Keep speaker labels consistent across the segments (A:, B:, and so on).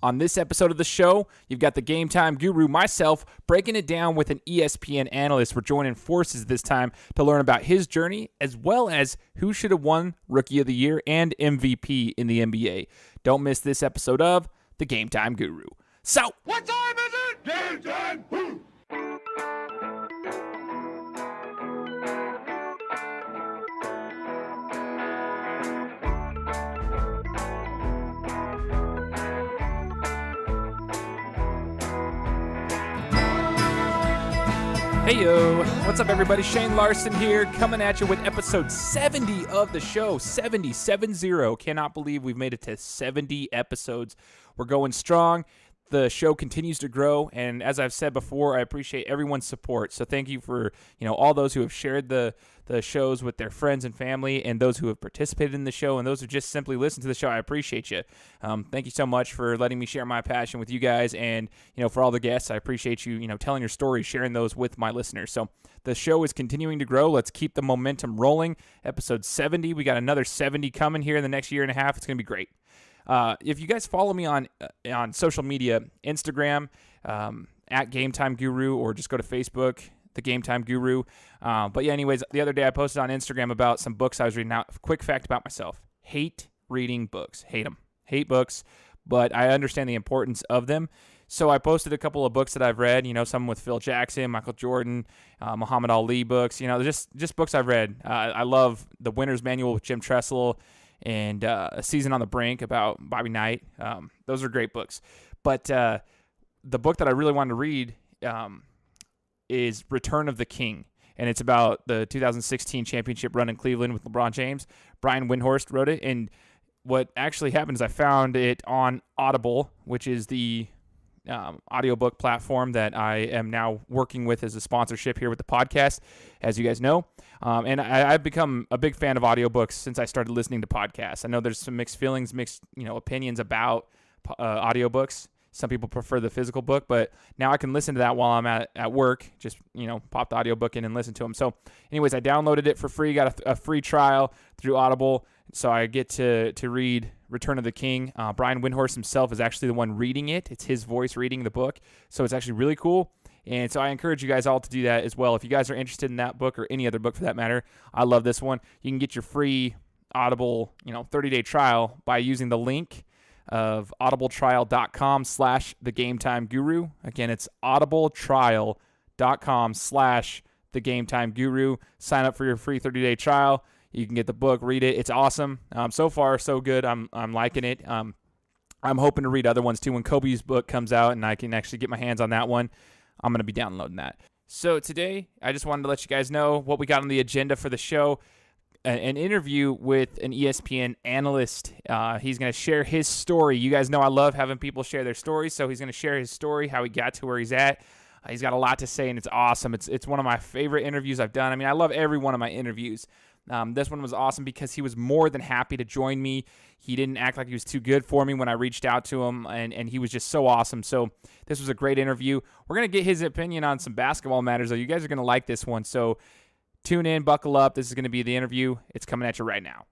A: On this episode of the show, you've got the Game Time Guru, myself, breaking it down with an ESPN analyst. We're joining forces this time to learn about his journey, as well as who should have won Rookie of the Year and MVP in the NBA. Don't miss this episode of the Game Time Guru. So,
B: what time is it? Game time! Woo!
A: Hey yo, what's up everybody? Shane Larson here, coming at you with episode 70 of the show. 70. Cannot believe we've made it to 70 episodes. We're going strong. The show continues to grow, and as I've said before, I appreciate everyone's support. So thank you for all those who have shared the shows with their friends and family, and those who have participated in the show, and those who just simply listen to the show. I appreciate you. Thank you so much for letting me share my passion with you guys, and for all the guests, I appreciate you telling your stories, sharing those with my listeners. So the show is continuing to grow. Let's keep the momentum rolling. Episode 70. We got another 70 coming here in the next year and a half. It's going to be great. If you guys follow me on social media, Instagram, at Game Time Guru, or just go to Facebook, the Game Time Guru. But yeah, anyways, the other day I posted on Instagram about some books I was reading out. Quick fact about myself: hate reading books, hate them, hate books, but I understand the importance of them. So I posted a couple of books that I've read, some with Phil Jackson, Michael Jordan, Muhammad Ali books, just books I've read. I love The Winner's Manual with Jim Tressel, and A Season on the Brink about Bobby Knight. Those are great books. But the book that I really wanted to read is Return of the King, and it's about the 2016 championship run in Cleveland with LeBron James. Brian Windhorst wrote it, and what actually happened is I found it on Audible, which is the audiobook platform that I am now working with as a sponsorship here with the podcast, as you guys know. And I've become a big fan of audiobooks since I started listening to podcasts. I know there's some mixed feelings, mixed opinions about audiobooks. Some people prefer the physical book, but now I can listen to that while I'm at work. Just, pop the audiobook in and listen to them. So anyways, I downloaded it for free, got a free trial through Audible. So I get to read Return of the King. Brian Windhorst himself is actually the one reading it. It's his voice reading the book. So it's actually really cool. And so I encourage you guys all to do that as well. If you guys are interested in that book or any other book for that matter, I love this one. You can get your free Audible, 30-day trial by using the link of audibletrial.com/thegametimeguru. Again, it's audibletrial.com/thegametimeguru. Sign up for your free 30-day trial. You can get the book, read it. It's awesome. So far, so good. I'm liking it. I'm hoping to read other ones too. When Kobe's book comes out and I can actually get my hands on that one, I'm going to be downloading that. So today, I just wanted to let you guys know what we got on the agenda for the show. An interview with an ESPN analyst. He's going to share his story. You guys know I love having people share their stories, so he's going to share his story, how he got to where he's at. He's got a lot to say, and it's awesome. It's one of my favorite interviews I've done. I mean, I love every one of my interviews. This one was awesome because he was more than happy to join me. He didn't act like he was too good for me when I reached out to him, and he was just so awesome. So this was a great interview. We're going to get his opinion on some basketball matters, though. You guys are going to like this one. So tune in, buckle up. This is going to be the interview. It's coming at you right now.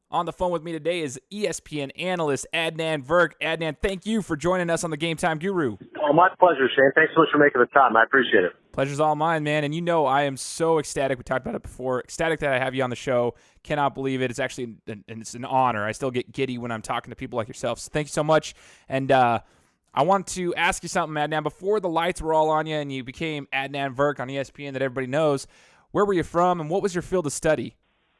A: On the phone with me today is ESPN analyst Adnan Virk. Adnan, thank you for joining us on the Game Time Guru.
C: Oh, my pleasure, Shane. Thanks so much for making the time. I appreciate it.
A: Pleasure's all mine, man. And I am so ecstatic. We talked about it before. Ecstatic that I have you on the show. Cannot believe it. It's actually it's an honor. I still get giddy when I'm talking to people like yourself. So thank you so much. And I want to ask you something, Adnan. Before the lights were all on you and you became Adnan Virk on ESPN that everybody knows, where were you from and what was your field of study?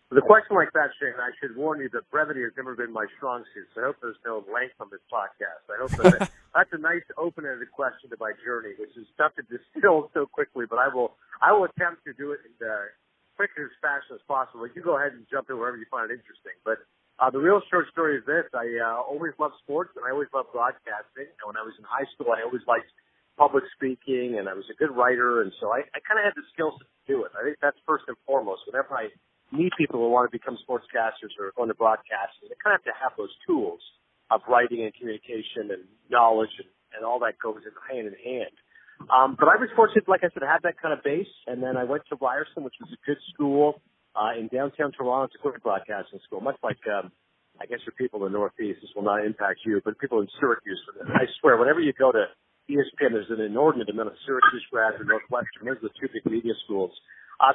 C: With a question like that, Shane, I should warn you that brevity has never been my strong suit, so I hope there's no length on this podcast. I hope that's a nice open-ended question to my journey, which is tough to distill so quickly, but I will attempt to do it in quick and as fast as possible. You go ahead and jump in wherever you find it interesting. But the real short story is this. I always loved sports, and I always loved broadcasting. And when I was in high school, I always liked public speaking, and I was a good writer, and so I kind of had the skills to do it. I think that's first and foremost. Whenever I meet people who want to become sportscasters or going to broadcasting, they kind of have to have those tools of writing and communication and knowledge and all that goes hand in hand. But I was fortunate, like I said, to have that kind of base, and then I went to Ryerson, which was a good school in downtown Toronto. It's a great broadcasting school, much like I guess for people in the Northeast, this will not impact you, but people in Syracuse, I swear, whenever you go to ESPN, there's an inordinate amount of Syracuse grads or Northwestern. Those are the two big media schools.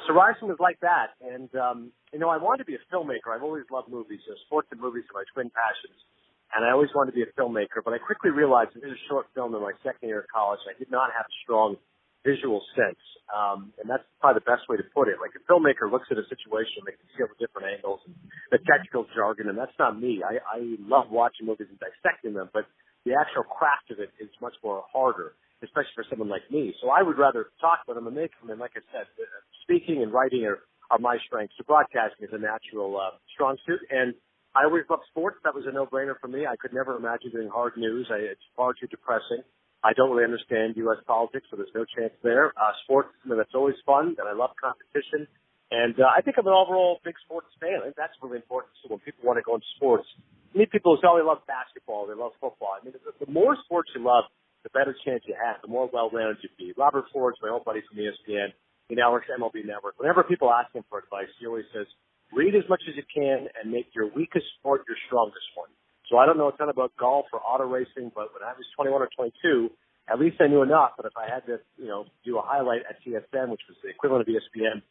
C: So Ryerson was like that. And, I wanted to be a filmmaker. I've always loved movies. Sports and movies are my twin passions. And I always wanted to be a filmmaker. But I quickly realized I did a short film in my second year of college. I did not have a strong visual sense. And that's probably the best way to put it. Like a filmmaker looks at a situation, they can see all the different angles and the technical jargon, and that's not me. I love watching movies and dissecting them, but the actual craft of it is much more harder, especially for someone like me. So I would rather talk with them and make them. And like I said, speaking and writing are my strengths. So broadcasting is a natural strong suit. And I always loved sports. That was a no-brainer for me. I could never imagine doing hard news. It's far too depressing. I don't really understand U.S. politics, so there's no chance there. Sports is something that's always fun, and I love competition. And I think I'm an overall big sports fan. I think that's really important. So when people want to go into sports, meet people who say, oh, they love basketball, they love football. I mean, the more sports you love, the better chance you have, the more well-rounded you be. Robert Ford's my old buddy from ESPN. He now works at MLB Network. Whenever people ask him for advice, he always says, read as much as you can and make your weakest sport your strongest one. So I don't know a ton about golf or auto racing, but when I was 21 or 22, at least I knew enough that if I had to, do a highlight at TSN, which was the equivalent of ESPN,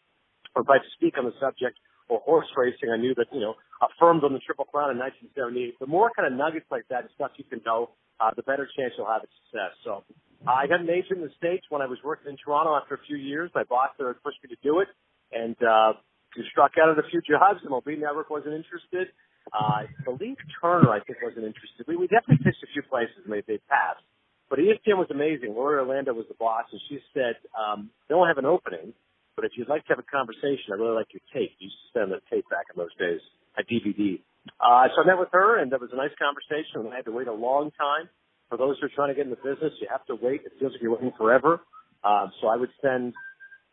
C: or if I had to speak on the subject or horse racing, I knew that, affirmed on the Triple Crown in 1978. The more kind of nuggets like that and stuff you can know, the better chance you'll have at success. So I got an agent in the States when I was working in Toronto after a few years. My boss there pushed me to do it, and struck out at a few jobs. MLB Network wasn't interested. I believe Turner, wasn't interested. We definitely pitched a few places, and they passed. But ESPN was amazing. Laura Orlando was the boss, and she said, they don't have an opening, but if you'd like to have a conversation, I really like your tape. You used to send the tape back in those days, a DVD. So I met with her, and that was a nice conversation, and I had to wait a long time. For those who are trying to get in the business, you have to wait. It feels like you're waiting forever. So I would send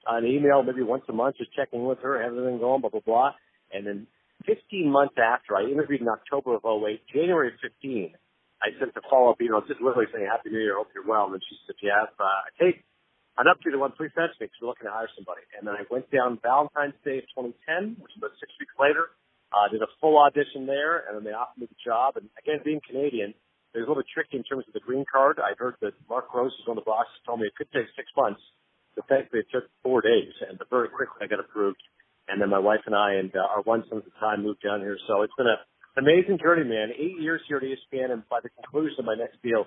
C: an email maybe once a month, just checking with her, everything going, blah, blah, blah. And then 15 months after, I interviewed in October of 08, January of 15, I sent a follow-up email just literally saying, Happy New Year, hope you're well. And then she said, if you have a tape, an updated one, please send me because we're looking to hire somebody. And then I went down Valentine's Day of 2010, which is about 6 weeks later, did a full audition there, and then they offered me the job. And again, being Canadian, it was a little bit tricky in terms of the green card. I heard that Mark Gross, who's one of the bosses, told me it could take 6 months. But thankfully, it took 4 days, and very quickly I got approved. And then my wife and I and our one son at the time moved down here. So it's been an amazing journey, man. 8 years here at ESPN, and by the conclusion of my next deal,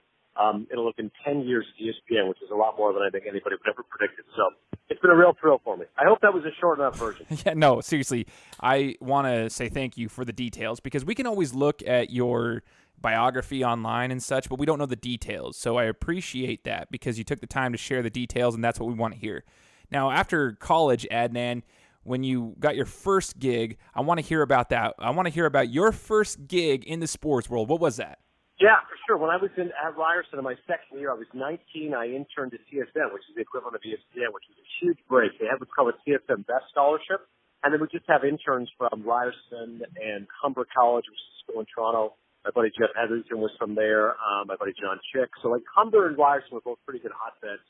C: it'll have been 10 years at ESPN, which is a lot more than I think anybody would ever predicted. So it's been a real thrill for me. I hope that was a short enough version.
A: Yeah, no, seriously. I want to say thank you for the details because we can always look at your biography online and such, but we don't know the details. So I appreciate that because you took the time to share the details, and that's what we want to hear. Now, after college, Adnan, when you got your first gig, I want to hear about that. I want to hear about your first gig in the sports world. What was that?
C: Yeah, for sure. When I was at Ryerson in my second year, I was 19. I interned at TSN, which is the equivalent of ESPN, which was a huge break. They had what's called a TSN Best Scholarship, and then we just have interns from Ryerson and Humber College, which is a school in Toronto. My buddy Jeff Hetherington was from there. My buddy John Chick. So like Humber and Ryerson were both pretty good hotbeds.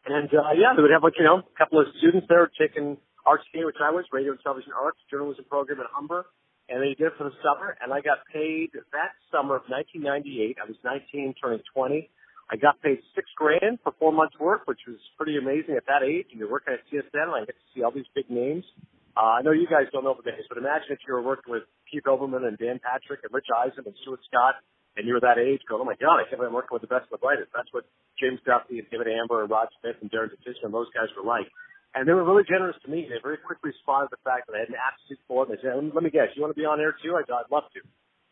C: And they would have a couple of students there taking RTA, which I was, radio and television arts, journalism program at Humber. And they did it for the summer, and I got paid that summer of 1998. I was 19, turning 20. I got paid $6,000 for 4 months' work, which was pretty amazing at that age. And you're working at TSN, and I get to see all these big names. I know you guys don't know the names, but imagine if you were working with Keith Olbermann and Dan Patrick and Rich Eisen and Stuart Scott, and you were that age going, oh, my God, I can't believe I'm working with the best and the brightest. That's what James Duffy and David Amber and Rod Smith and Darren Petition and those guys were like. And they were really generous to me. They very quickly responded to the fact that I had an aptitude for it. And they said, let me guess, you want to be on air too? I said, I'd love to.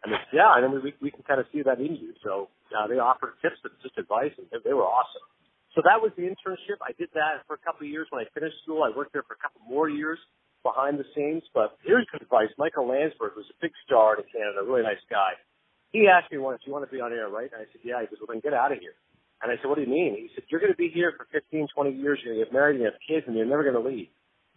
C: And they said, yeah, and then we can kind of see that in you. So they offered tips and just advice, and they were awesome. So that was the internship. I did that for a couple of years. When I finished school, I worked there for a couple more years behind the scenes. But here's good advice. Michael Landsberg was a big star in Canada, a really nice guy. He asked me once, do you want to be on air, right? And I said, yeah. He goes, well, then get out of here. And I said, what do you mean? He said, you're going to be here for 15, 20 years. You're going to get married and have kids, and you're never going to leave.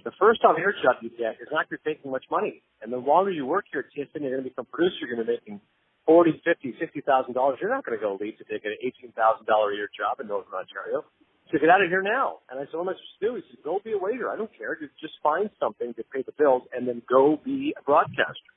C: The first on-air job you get is not going to be making much money. And the longer you work here at TSN, you're going to become producer. You're going to be making $40,000, $50,000, $60,000. You're not going to go leave to take an $18,000 a year job in Northern Ontario. So get out of here now. And I said, what am I supposed to do? He said, go be a waiter. I don't care. Just find something to pay the bills and then go be a broadcaster.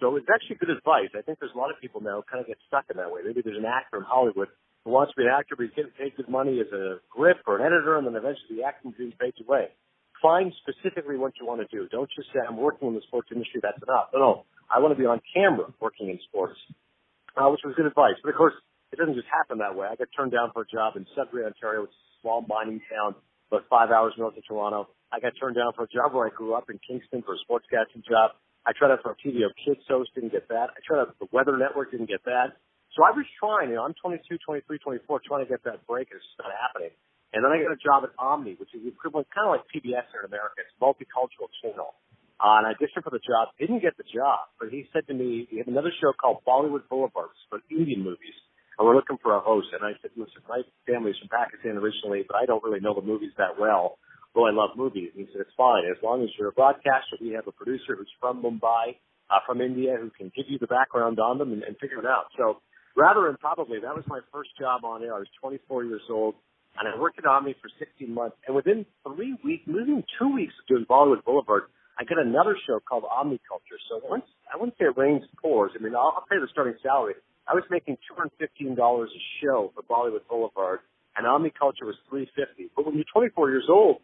C: So it's actually good advice. I think there's a lot of people now kind of get stuck in that way. Maybe there's an actor in Hollywood who wants to be an actor, but he's getting paid good money as a grip or an editor, and then eventually the acting dream fades away. Find specifically what you want to do. Don't just say, I'm working in the sports industry, that's enough. No, I want to be on camera working in sports, which was good advice. But, of course, it doesn't just happen that way. I got turned down for a job in Sudbury, Ontario, which is a small mining town about 5 hours north of Toronto. I got turned down for a job where I grew up in Kingston for a sportscasting job. I tried out for a TV Kids host, didn't get that. I tried out for the Weather Network, didn't get that. So I was trying, I'm 22, 23, 24, trying to get that break, and it's just not happening. And then I got a job at Omni, which is the equivalent, kind of like PBS here in America. It's a multicultural channel. And I auditioned for the job, didn't get the job, but he said to me, we have another show called Bollywood Boulevard for Indian movies, and we're looking for a host. And I said, listen, my family's from Pakistan originally, but I don't really know the movies that well. Well, I love movies. And he said, it's fine. As long as you're a broadcaster, we have a producer who's from Mumbai, from India, who can give you the background on them and figure it out. So rather improbably, that was my first job on air. I was 24 years old, and I worked at Omni for 16 months. And within 3 weeks, within 2 weeks of doing Bollywood Boulevard, I got another show called Omniculture. So once, I wouldn't say it rains and pours. I mean, I'll pay the starting salary. I was making $215 a show for Bollywood Boulevard, and Omniculture was $350. But when you're 24 years old,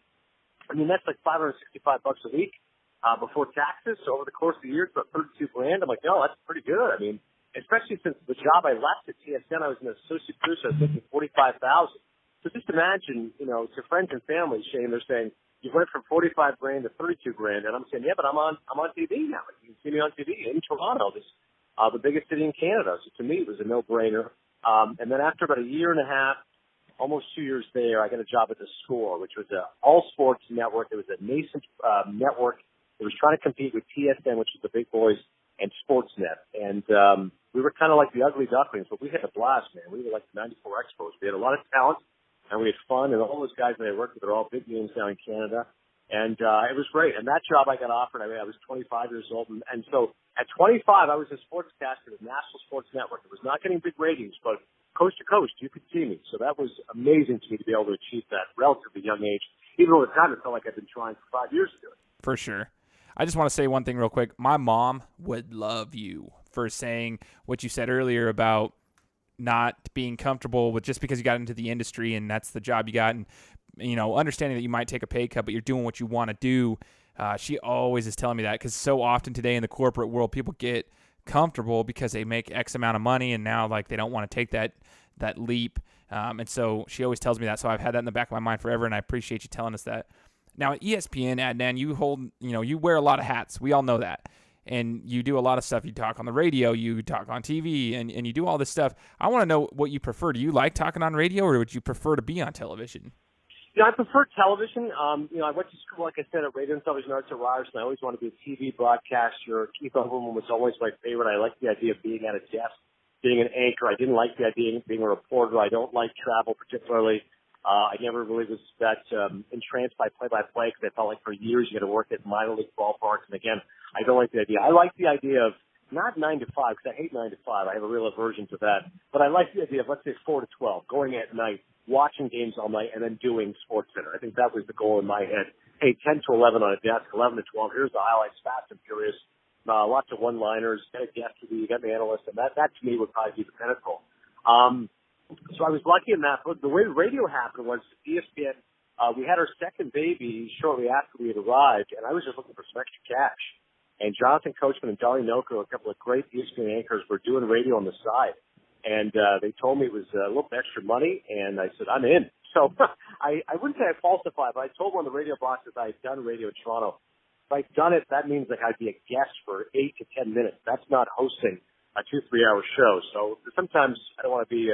C: I mean, that's like $565 a week before taxes. So over the course of the year, it's about $32 grand. I'm like, no, that's pretty good. I mean, especially since the job I left at TSN, I was an associate producer. I was making $45,000. So just imagine, to friends and family, Shane, they're saying you went from 45 grand to 32 grand, and I'm saying, yeah, but I'm on TV now. You can see me on TV in Toronto, the biggest city in Canada. So to me, it was a no-brainer. And then after about a year and a half, almost 2 years there, I got a job at The Score, which was an all-sports network. It was a nascent network. It was trying to compete with TSN, which is the big boys, and Sportsnet. And we were kind of like the ugly ducklings, but we had a blast, man. We were like the 94 Expos. We had a lot of talent, and we had fun, and all those guys that I worked with are all big names now in Canada. And it was great. And that job I got offered, I was 25 years old. And so at 25, I was a sportscaster with National Sports Network. It was not getting big ratings, but coast to coast, you could see me. So that was amazing to me to be able to achieve that relatively young age, even though at the time it felt like I'd been trying for 5 years to do it.
A: For sure. I just want to say one thing real quick. My mom would love you for saying what you said earlier about not being comfortable with just because you got into the industry and that's the job you got, and understanding that you might take a pay cut, but you're doing what you want to do. She always is telling me that, because so often today in the corporate world, people get comfortable because they make X amount of money, and now they don't want to take that leap. And so she always tells me that. So I've had that in the back of my mind forever, and I appreciate you telling us that. Now at ESPN, Adnan, you hold, you wear a lot of hats. We all know that. And you do a lot of stuff. You talk on the radio, you talk on TV, and you do all this stuff. I want to know what you prefer. Do you like talking on radio, or would you prefer to be on television?
C: I prefer television. I went to school, like I said, at Radio and Television Arts at Ryerson. I always wanted to be a TV broadcaster. Keith Olbermann was always my favorite. I liked the idea of being at a desk, being an anchor. I didn't like the idea of being a reporter. I don't like travel particularly. I never really was that entranced by play-by-play, because I felt like for years you got to work at minor league ballparks. And again, I don't like the idea. I like the idea of not 9 to 5, because I hate 9 to 5. I have a real aversion to that. But I like the idea of, let's say, 4 to 12, going at night, watching games all night, and then doing SportsCenter. I think that was the goal in my head. Hey, 10 to 11 on a desk, 11 to 12. Here's the highlights, fast and furious. Lots of one-liners. Got a guest with you. You got the analyst, and that to me would probably be the pinnacle. So I was lucky in that. But the way the radio happened was ESPN. We had our second baby shortly after we had arrived, and I was just looking for some extra cash. And Jonathan Coachman and Dolly Noko, a couple of great ESPN anchors, were doing radio on the side. And they told me it was a little extra money, and I said, I'm in. So I wouldn't say I falsified, but I told one of the radio bosses I had done radio in Toronto. If I'd done it, that means like I'd be a guest for 8 to 10 minutes. That's not hosting a 2-3 hour show. So sometimes I don't want to be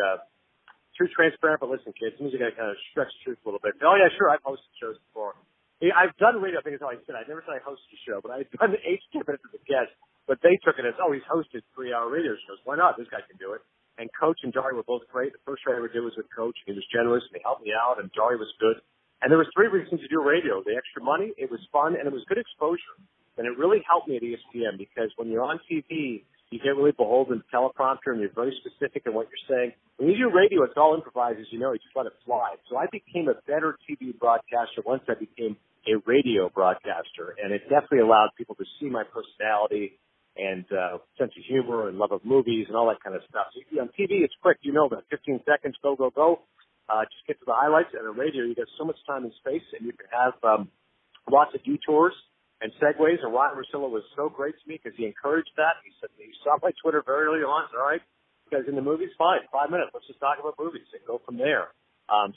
C: too transparent, but listen, kids, sometimes you got to kind of stretch the truth a little bit. Oh, yeah, sure, I've hosted shows before. I've done radio, I think that's all I said. I never said I hosted a show, but I've done 8 to 10 minutes as a guest. But they took it as, oh, he's hosted 3-hour radio shows. Why not? This guy can do it. And Coach and Dari were both great. The first show I ever did was with Coach. He was generous, and he helped me out, and Dari was good. And there was 3 reasons to do radio. The extra money, it was fun, and it was good exposure. And it really helped me at ESPN, because when you're on TV, you get really beholden to teleprompter, and you're very specific in what you're saying. When you do radio, it's all improvised, as you know. You just let it fly. So I became a better TV broadcaster once I became a radio broadcaster, and it definitely allowed people to see my personality and sense of humor and love of movies and all that kind of stuff. So, on TV, it's quick. You know that 15 seconds, go, go, go. Just get to the highlights. And on radio, you get so much time and space, and you can have lots of detours and segues. And Ryan Russillo was so great to me because he encouraged that. He said, he saw my Twitter very early on. All right, because in the movies, fine, 5 minutes. Let's just talk about movies and go from there.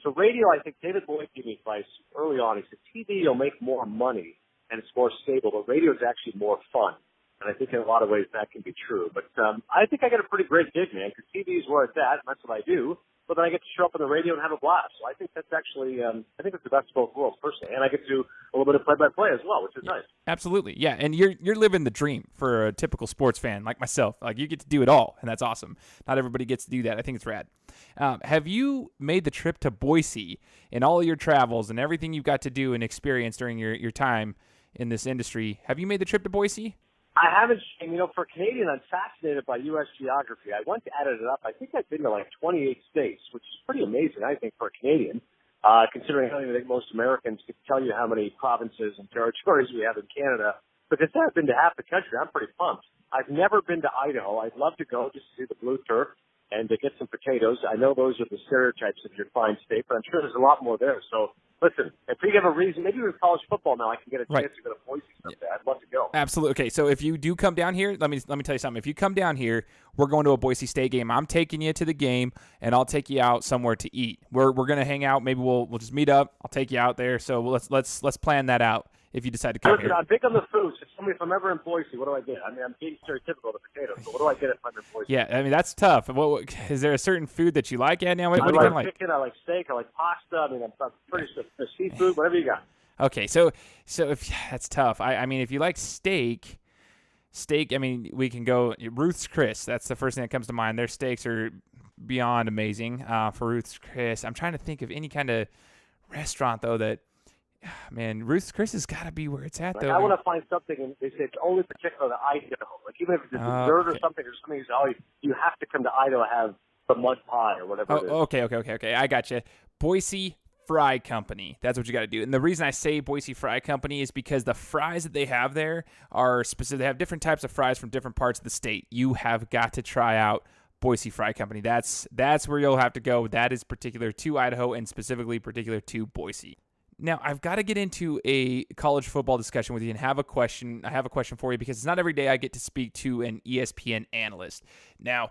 C: So radio, I think David Boyd gave me advice early on. He said, TV, you'll make more money and it's more stable, but radio is actually more fun. And I think in a lot of ways that can be true. But I think I got a pretty great gig, man, because TV is where it's at, and that's what I do. But then I get to show up on the radio and have a blast. So I think that's actually, I think it's the best of both worlds, personally. And I get to do a little bit of play-by-play as well, which is nice.
A: Absolutely, yeah. And you're living the dream for a typical sports fan like myself. Like, you get to do it all, and that's awesome. Not everybody gets to do that. I think it's rad. Have you made the trip to Boise in all of your travels and everything you've got to do and experience during your time in this industry? Have you made the trip to Boise?
C: I haven't, for a Canadian, I'm fascinated by U.S. geography. I went to add it up. I think I've been to like 28 states, which is pretty amazing, I think, for a Canadian, considering I don't think most Americans could tell you how many provinces and territories we have in Canada. But since I've been to half the country, I'm pretty pumped. I've never been to Idaho. I'd love to go just to see the blue turf and to get some potatoes. I know those are the stereotypes of your fine state, but I'm sure there's a lot more there. So, listen, if we have a reason, maybe with college football now, I can get a chance to go to Boise someday. I'd love to go.
A: Absolutely. Okay, so if you do come down here, let me tell you something. If you come down here, we're going to a Boise State game. I'm taking you to the game, and I'll take you out somewhere to eat. We're going to hang out. Maybe we'll just meet up. I'll take you out there. So let's plan that out if you decide to come here.
C: I'm big on the food. So tell me, if I'm ever in Boise, what do I get? I mean, I'm being stereotypical of the potatoes, but what do I get if I'm in Boise?
A: Yeah, I mean, that's tough. Is there a certain food that you like, Adnan? What do you like?
C: Chicken, I like steak, I like pasta. I mean, I'm pretty sure seafood, whatever you got.
A: Okay, so if that's tough. I mean, if you like steak, I mean, we can go Ruth's Chris. That's the first thing that comes to mind. Their steaks are beyond amazing for Ruth's Chris. I'm trying to think of any kind of restaurant, though, that, man, Ruth's Chris has got to be where it's at, though.
C: I want to find something, and they say it's only particular to Idaho. Like, even if it's a dessert or something, you say, you have to come to Idaho to have the mud pie or whatever it is.
A: Okay. I got you. Boise Fry Company. That's what you got to do. And the reason I say Boise Fry Company is because the fries that they have there are specific. They have different types of fries from different parts of the state. You have got to try out Boise Fry Company. That's where you'll have to go. That is particular to Idaho and specifically particular to Boise. Now, I've got to get into a college football discussion with you and have a question. I have a question for you because it's not every day I get to speak to an ESPN analyst. Now,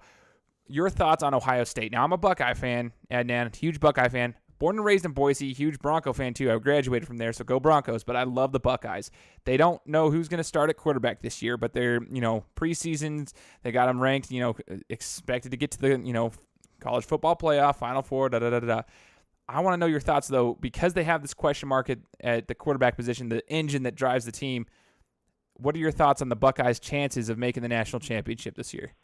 A: your thoughts on Ohio State. Now, I'm a Buckeye fan, Adnan, huge Buckeye fan. Born and raised in Boise, huge Bronco fan too. I graduated from there, so go Broncos, but I love the Buckeyes. They don't know who's going to start at quarterback this year, but they're, preseasons, they got them ranked, expected to get to the, college football playoff, Final Four, da-da-da-da-da. I want to know your thoughts, though, because they have this question mark at the quarterback position, the engine that drives the team. What are your thoughts on the Buckeyes' chances of making the national championship this year?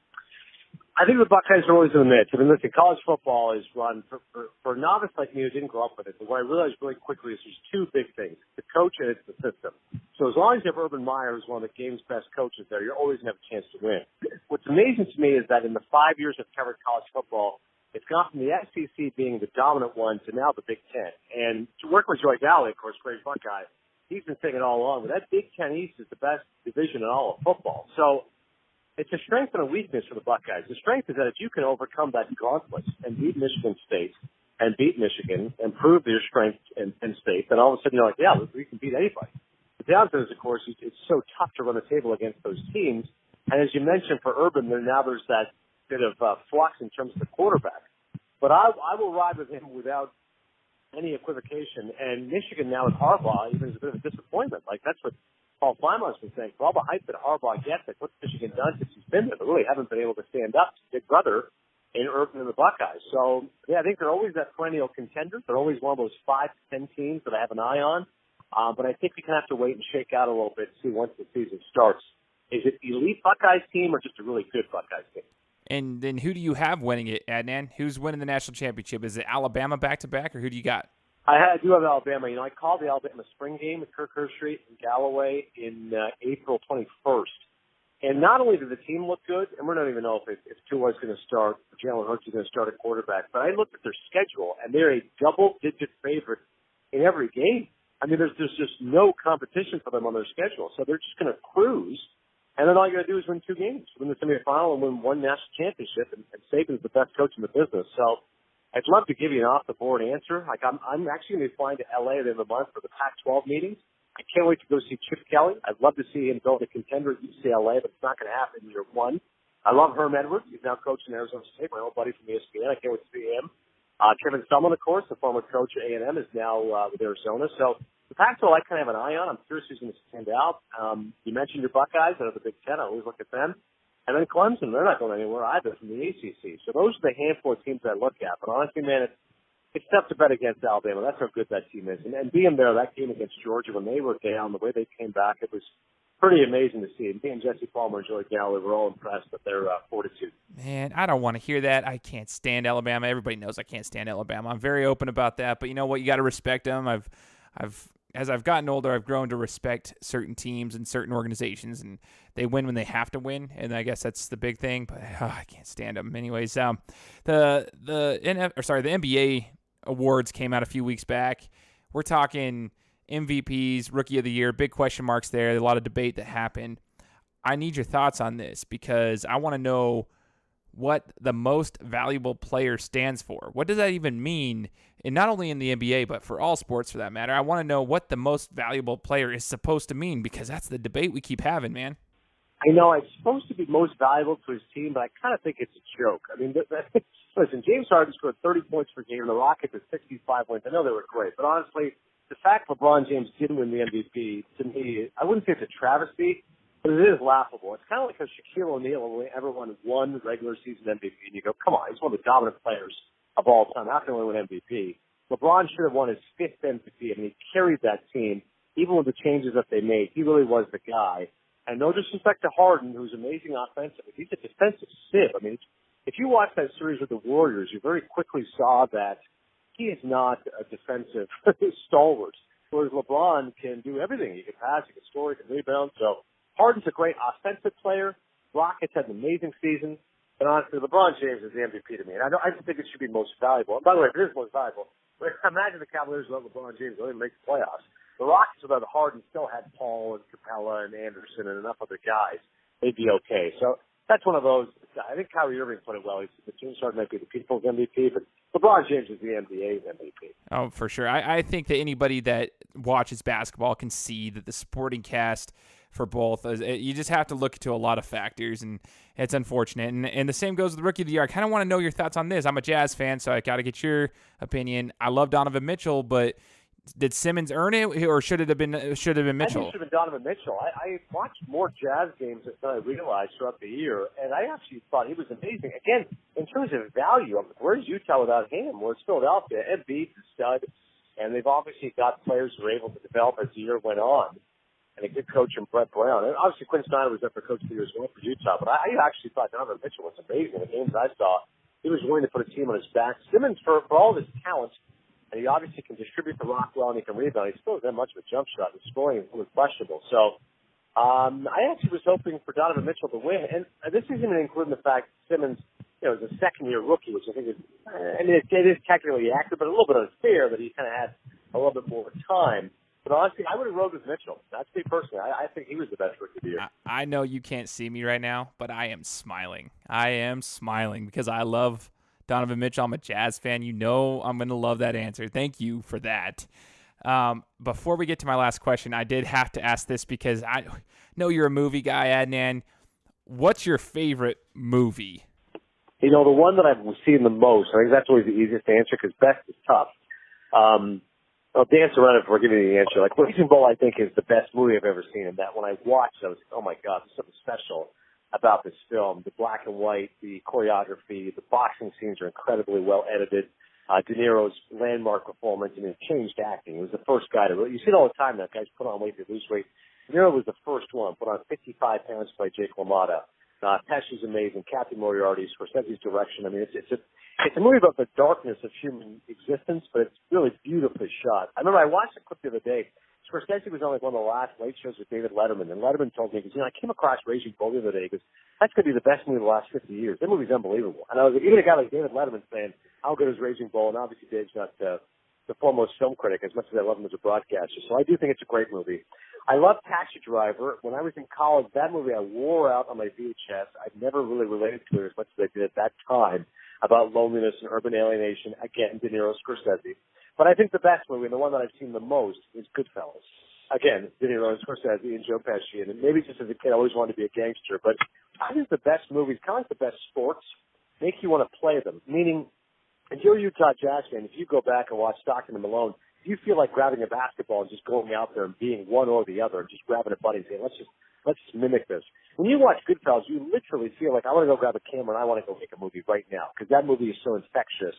C: I think the Buckeyes are always in the mix. I mean, listen, college football is run for a novice like me who didn't grow up with it. But what I realized really quickly is there's two big things: the coach and it's the system. So as long as you have Urban Meyer, who's one of the game's best coaches there, you're always going to have a chance to win. What's amazing to me is that in the 5 years I've covered college football, it's gone from the SEC being the dominant one to now the Big Ten. And to work with Joy Galley, of course, great Buckeye, he's been saying it all along, but that Big Ten East is the best division in all of football. So it's a strength and a weakness for the Buckeyes. The strength is that if you can overcome that gauntlet and beat Michigan State and beat Michigan and prove your strength in state, then all of a sudden you're like, yeah, we can beat anybody. The downside is, of course, it's so tough to run a table against those teams. And as you mentioned, for Urban, there's that bit of flux in terms of the quarterback. But I will ride with him without any equivocation. And Michigan now with Harbaugh even is a bit of a disappointment. Like, that's what Paul Flymont's been saying. For all the hype that Harbaugh gets, like, what's Michigan done since he's been there? They really haven't been able to stand up to Big Brother in Urban and the Buckeyes. So, yeah, I think they're always that perennial contender. They're always one of those 5 to 10 teams that I have an eye on. But I think we can have to wait and shake out a little bit to see once the season starts. Is it the elite Buckeyes team or just a really good Buckeyes team?
A: And then who do you have winning it, Adnan? Who's winning the national championship? Is it Alabama back-to-back, or who do you got?
C: I do have Alabama. I called the Alabama spring game with Kirk Herbstreit and Galloway in April 21st. And not only did the team look good, and we don't even know if Tua's going to start, or Jalen Hurts is going to start at quarterback, but I looked at their schedule, and they're a double-digit favorite in every game. I mean, there's just no competition for them on their schedule. So they're just going to cruise. And then all you got to do is win 2 games, win the semifinal and win 1 national championship. And Saban's the best coach in the business. So I'd love to give you an off-the-board answer. Like I'm actually going to be flying to L.A. at the end of the month for the Pac-12 meetings. I can't wait to go see Chip Kelly. I'd love to see him build a contender at UCLA, but it's not going to happen in year 1. I love Herm Edwards. He's now coaching Arizona State, my old buddy from ESPN. I can't wait to see him. Kevin Sumlin, of course, the former coach at A&M, is now with Arizona. So the Pac-12 I kind of have an eye on. I'm curious who's going to stand out. You mentioned your Buckeyes out of the Big Ten. I always look at them. And then Clemson, they're not going anywhere either from the ACC. So those are the handful of teams I look at. But honestly, man, it's tough to bet against Alabama. That's how good that team is. And being there, that game against Georgia, when they were down, the way they came back, it was pretty amazing to see. Me and Jesse Palmer and Joey Galloway were all impressed with their fortitude.
A: Man, I don't want to hear that. I can't stand Alabama. Everybody knows I can't stand Alabama. I'm very open about that. But you know what? You got to respect them. As I've gotten older, I've grown to respect certain teams and certain organizations, and they win when they have to win, and I guess that's the big thing. But I can't stand them. Anyways, the NBA awards came out a few weeks back. We're talking MVPs, Rookie of the Year, big question marks there. A lot of debate that happened. I need your thoughts on this because I want to know what the most valuable player stands for. What does that even mean? And not only in the NBA, but for all sports for that matter. I want to know what the most valuable player is supposed to mean because that's the debate we keep having, man.
C: I know it's supposed to be most valuable to his team, but I kind of think it's a joke. I mean, listen, James Harden scored 30 points per game, and the Rockets had 65 wins. I know they were great, but honestly, the fact LeBron James didn't win the MVP, to me, I wouldn't say it's a travesty, but it is laughable. It's kind of like how Shaquille O'Neal only ever won 1 regular season MVP, and you go, come on, he's one of the dominant players of all time. How can he only win MVP? LeBron should have won his 5th MVP. I mean, he carried that team, even with the changes that they made. He really was the guy. And no disrespect to Harden, who's amazing offensively. He's a defensive sieve. I mean, if you watch that series with the Warriors, you very quickly saw that he is not a defensive stalwart, whereas LeBron can do everything. He can pass, he can score, he can rebound. So Harden's a great offensive player. Rockets had an amazing season. But honestly, LeBron James is the MVP to me. And I just think it should be most valuable. And by the way, if it is most valuable, imagine the Cavaliers without LeBron James really make the playoffs. The Rockets without Harden still had Paul and Capella and Anderson and enough other guys. They'd be okay. So that's one of those. I think Kyrie Irving put it well. He said that James Harden might be the people's MVP, but LeBron James is the NBA's MVP.
A: Oh, for sure. I think that anybody that watches basketball can see that the supporting cast for both, you just have to look to a lot of factors, and it's unfortunate. And the same goes with the Rookie of the Year. I kind of want to know your thoughts on this. I'm a Jazz fan, so I got to get your opinion. I love Donovan Mitchell, but did Simmons earn it, or should it have been Mitchell?
C: I think it should have been Donovan Mitchell. I watched more Jazz games than I realized throughout the year, and I actually thought he was amazing. Again, in terms of value, where's Utah without him? Where's Philadelphia? Embiid's a stud, and they've obviously got players who were able to develop as the year went on. And a good coach in Brett Brown. And obviously, Quinn Snyder was up for Coach of the Year as well for Utah. But I actually thought Donovan Mitchell was amazing. The games I saw, he was willing to put a team on his back. Simmons, for all his talent, and he obviously can distribute the rock well and he can rebound. He still doesn't have much of a jump shot. His scoring is a little questionable. So I actually was hoping for Donovan Mitchell to win. And this isn't even including the fact Simmons, is a second-year rookie, which I think is, it is technically accurate, but a little bit unfair that he kind of had a little bit more time. But honestly, I would have rode with Mitchell. That's me personally. I think he was the best rookie of the year.
A: I know you can't see me right now, but I am smiling. I am smiling because I love Donovan Mitchell. I'm a Jazz fan. You know I'm going to love that answer. Thank you for that. Before we get to my last question, I did have to ask this because I know you're a movie guy, Adnan. What's your favorite movie?
C: The one that I've seen the most, I think that's always the easiest to answer because best is tough. I'll dance around it before giving you the answer. Like, Raging Bull, I think, is the best movie I've ever seen. And that when I watched it, I was like, oh, my God, there's something special about this film. The black and white, the choreography, the boxing scenes are incredibly well edited. De Niro's landmark performance, and it changed acting. He was the first guy to – you see it all the time, that guys put on weight to lose weight. De Niro was the first one, put on 55 pounds to play Jake LaMotta. Pesci's amazing. Captain Moriarty, Scorsese's direction. I mean, it's a movie about the darkness of human existence, but it's really beautifully shot. I remember I watched a clip the other day. Scorsese was on one of the last late shows with David Letterman, and Letterman told me, I came across Raging Bull the other day, because that's going to be the best movie of the last 50 years. That movie's unbelievable. And I was like, even a guy like David Letterman saying, how good is Raging Bull? And obviously Dave's not the foremost film critic as much as I love him as a broadcaster. So I do think it's a great movie. I love Taxi Driver. When I was in college, that movie I wore out on my VHS. I never really related to it as much as I did at that time about loneliness and urban alienation. Again, De Niro, Scorsese. But I think the best movie, and the one that I've seen the most, is Goodfellas. Again, De Niro and Scorsese and Joe Pesci. And maybe just as a kid, I always wanted to be a gangster. But I think the best movies, kind of like the best sports, make you want to play them. Meaning, if you're a Utah Jazz fan, if you go back and watch Stockton and Malone, you feel like grabbing a basketball and just going out there and being one or the other, and just grabbing a buddy and saying, let's just mimic this. When you watch Goodfellas, you literally feel like I want to go grab a camera and I want to go make a movie right now because that movie is so infectious.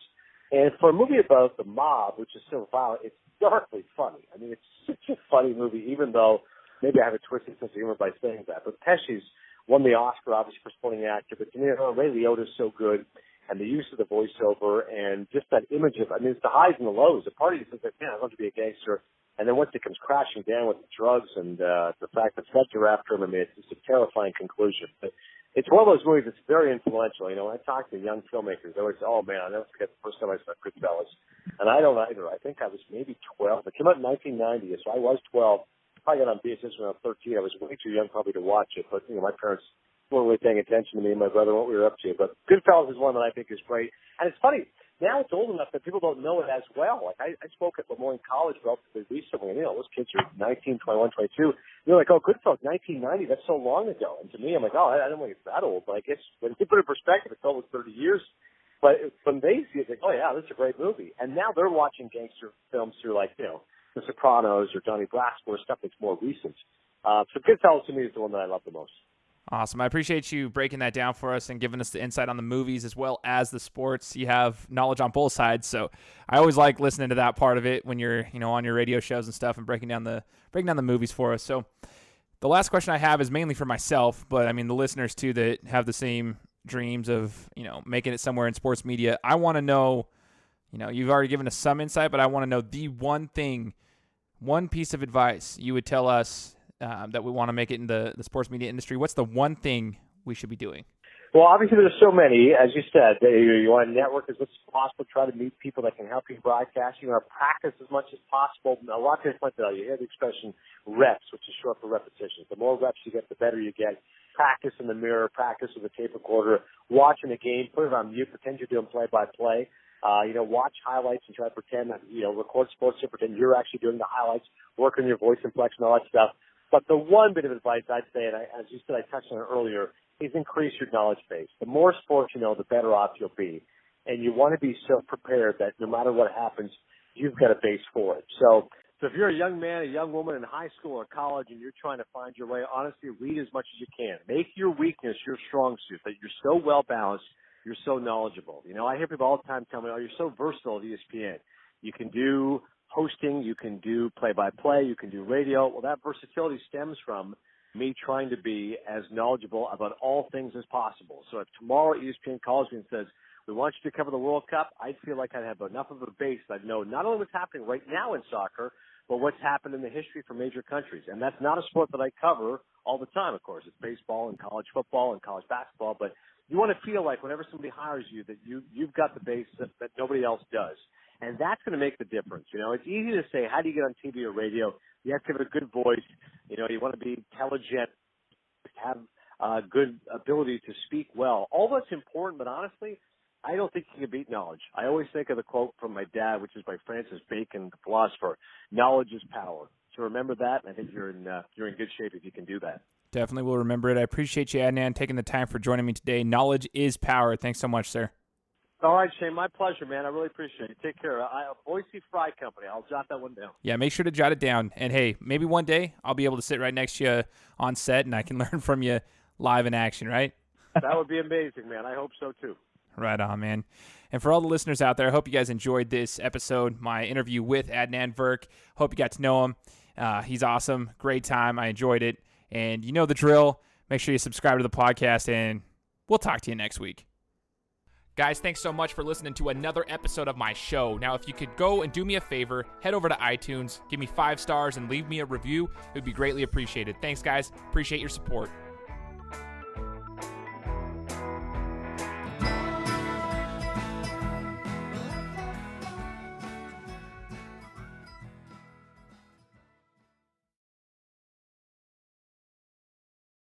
C: And for a movie about the mob, which is so violent, it's darkly funny. I mean, it's such a funny movie, even though maybe I have a twisted sense of humor by saying that. But Pesci's won the Oscar, obviously, for supporting actor. But Ray Liotta's so good. And the use of the voiceover and just that image of, I mean, it's the highs and the lows. The party says, man, I love to be a gangster. And then once it comes crashing down with the drugs and the fact that feds are after him, I mean, it's just a terrifying conclusion. But it's one of those movies that's very influential. You know, when I talk to young filmmakers, they always say, oh, man, I'll never forget the first time I saw Goodfellas. And I don't either. I think I was maybe 12. It came out in 1990, so I was 12. Probably got on VHS when I was 13. I was way too young probably to watch it. But, you know, my parents weren't really paying attention to me and my brother, what we were up to. But Goodfellas is one that I think is great. And it's funny, now it's old enough that people don't know it as well. Like, I spoke at Lemoyne College relatively recently, and, you know, those kids are 19, 21, 22. They're like, oh, Goodfellas, 1990, that's so long ago. And to me, I'm like, oh, I don't think it's that old. But I guess when you put it in perspective, it's almost 30 years. But when they see it, they go, oh, yeah, this is a great movie. And now they're watching gangster films through, like, you know, The Sopranos or Donnie Brasco or stuff that's more recent. So Goodfellas to me is the one that I love the most.
A: Awesome. I appreciate you breaking that down for us and giving us the insight on the movies as well as the sports. You have knowledge on both sides, so I always like listening to that part of it when you're, you know, on your radio shows and stuff and breaking down the movies for us. So the last question I have is mainly for myself, but I mean the listeners too that have the same dreams of, you know, making it somewhere in sports media. I want to know, you know, you've already given us some insight, but I want to know the one piece of advice you would tell us that we want to make it in the sports media industry. What's the one thing we should be doing?
C: Well, obviously there's so many, as you said. You want to network as much as possible, try to meet people that can help you broadcast. You want to practice as much as possible. A lot of people you hear the expression reps, which is short for repetitions. The more reps you get, the better you get. Practice in the mirror, practice with a tape recorder, watching a game, put it on mute, pretend you're doing play-by-play. You know, watch highlights and try to pretend that, you know, record sports and pretend you're actually doing the highlights, work on your voice inflection, all that stuff. But the one bit of advice I'd say, and as you said, I touched on it earlier, is increase your knowledge base. The more sports you know, the better off you'll be. And you want to be so prepared that no matter what happens, you've got a base for it. So if you're a young man, a young woman in high school or college and you're trying to find your way, honestly, read as much as you can. Make your weakness your strong suit, that you're so well-balanced, you're so knowledgeable. You know, I hear people all the time tell me, oh, you're so versatile at ESPN. You can do hosting, you can do play-by-play, you can do radio. Well, that versatility stems from me trying to be as knowledgeable about all things as possible. So if tomorrow ESPN calls me and says, we want you to cover the World Cup, I'd feel like I'd have enough of a base that I'd know not only what's happening right now in soccer, but what's happened in the history for major countries. And that's not a sport that I cover all the time, of course. It's baseball and college football and college basketball. But you want to feel like whenever somebody hires you that you've got the base that nobody else does. And that's going to make the difference. You know, it's easy to say, how do you get on TV or radio? You have to have a good voice. You know, you want to be intelligent, have good ability to speak well. All that's important, but honestly, I don't think you can beat knowledge. I always think of the quote from my dad, which is by Francis Bacon, the philosopher, knowledge is power. So remember that, and I think you're in good shape if you can do that.
A: Definitely will remember it. I appreciate you, Adnan, taking the time for joining me today. Knowledge is power. Thanks so much, sir.
C: All right, Shane, my pleasure, man. I really appreciate it. Take care. Boise Fry Company. I'll jot that one down.
A: Yeah, make sure to jot it down. And, hey, maybe one day I'll be able to sit right next to you on set and I can learn from you live in action, right?
C: That would be amazing, man. I hope so, too.
A: Right on, man. And for all the listeners out there, I hope you guys enjoyed this episode, my interview with Adnan Virk. Hope you got to know him. He's awesome. Great time. I enjoyed it. And you know the drill. Make sure you subscribe to the podcast, and we'll talk to you next week. Guys, thanks so much for listening to another episode of my show. Now, if you could go and do me a favor, head over to iTunes, give me 5 stars, and leave me a review. It would be greatly appreciated. Thanks, guys. Appreciate your support.